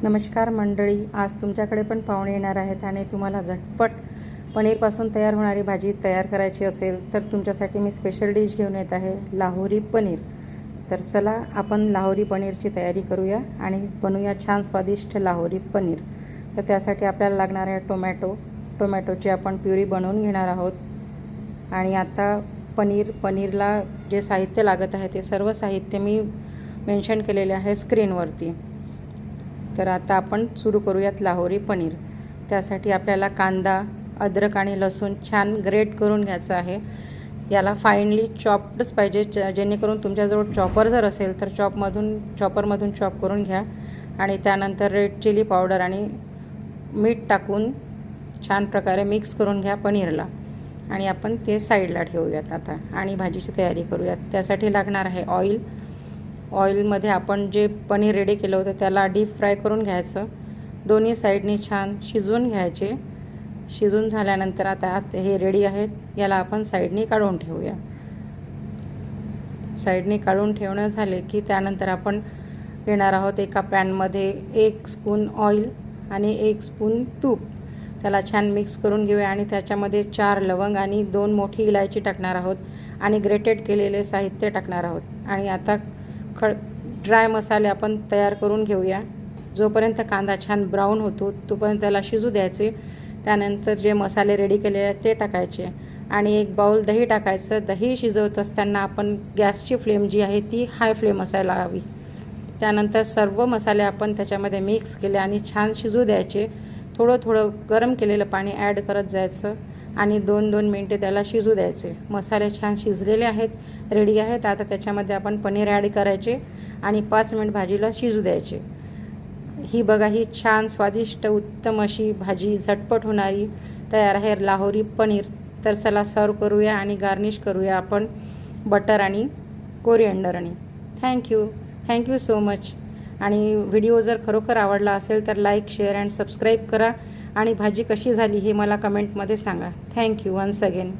नमस्कार मंडळी, आज तुमच्याकडे पण पाहुणे येणार आहेत आणि तुम्हाला झटपट पनीरपासून तयार होणारी भाजी तयार करायची असेल तर तुमच्यासाठी मी स्पेशल डिश घेऊन येत आहे, लाहोरी पनीर. तर चला आपण लाहोरी पनीरची तयारी करूया आणि बनवूया छान स्वादिष्ट लाहोरी पनीर. तर त्यासाठी आपल्याला लागणार आहे टोमॅटोची आपण प्युरी बनवून घेणार आहोत. आणि आता पनीरला जे साहित्य लागत आहे ते सर्व साहित्य मी मेन्शन केलेले आहे स्क्रीनवरती. तर आता आपण सुरू करूयात लाहोरी पनीर. त्यासाठी आपल्याला कांदा, अद्रक आणि लसूण छान ग्रेट करून घ्यायचं आहे. याला फाईनली चॉप्डच पाहिजे, जेणेकरून तुमच्याजवळ चॉपर जर असेल तर चॉपरमधून चॉप करून घ्या. आणि त्यानंतर रेड चिली पावडर आणि मीठ टाकून छान प्रकारे मिक्स करून घ्या पनीरला. आणि आपण ते साईडला ठेवूयात आता आणि भाजीची तयारी करूयात. त्यासाठी लागणार आहे ऑइलमध्ये आपण जे पनीर रेडी केलं होतं त्याला डीप फ्राय करून घ्यायचं. दोन्ही साईडनी छान शिजवून घ्यायचे. शिजून झाल्यानंतर आता हे रेडी आहेत, याला आपण साईडनी काढून ठेवूया. साईडनी काढून ठेवणं झाले की त्यानंतर आपण घेणार आहोत एका पॅनमध्ये 1 स्पून ऑइल आणि 1 स्पून तूप. त्याला छान मिक्स करून घेऊया आणि त्याच्यामध्ये 4 लवंग आणि 2 मोठी इलायची टाकणार आहोत आणि ग्रेटेड केलेले साहित्य टाकणार आहोत. आणि आता ड्राय मसाले आपण तयार करून घेऊया. जोपर्यंत कांदा छान ब्राऊन होतो तोपर्यंत त्याला शिजू द्यायचे. त्यानंतर जे मसाले रेडी केलेले आहेत ते टाकायचे आणि 1 बाउल दही टाकायचं. दही शिजवत असताना आपण गॅसची फ्लेम जी आहे ती हाय फ्लेम असायला हवी. त्यानंतर सर्व मसाले आपण त्याच्यामध्ये मिक्स केले आणि छान शिजू द्यायचे. थोडं गरम केलेलं पाणी ॲड करत जायचं आणि 2-2 मिनटे त्याला शिजू द्यायचे. मसाले छान शिजलेले आहेत, रेडी आहेत. आता त्याच्यामध्ये आपण पनीर ॲड करायचे आणि 5 मिनिट भाजीला शिजू द्यायचे. ही बघा, ही छान स्वादिष्ट उत्तम अशी भाजी झटपट होणारी तयार आहे, लाहोरी पनीर. तर चला सर्व करूया आणि गार्निश करूया आपण बटर आणि कोरिएंडरने. Thank you so much. आणि व्हिडिओ जर खरोखर आवडला असेल तर लाईक, शेअर अँड सबस्क्राईब करा आणि भाजी कशी झाली हे मला कमेंटमध्ये सांगा. Thank you once again.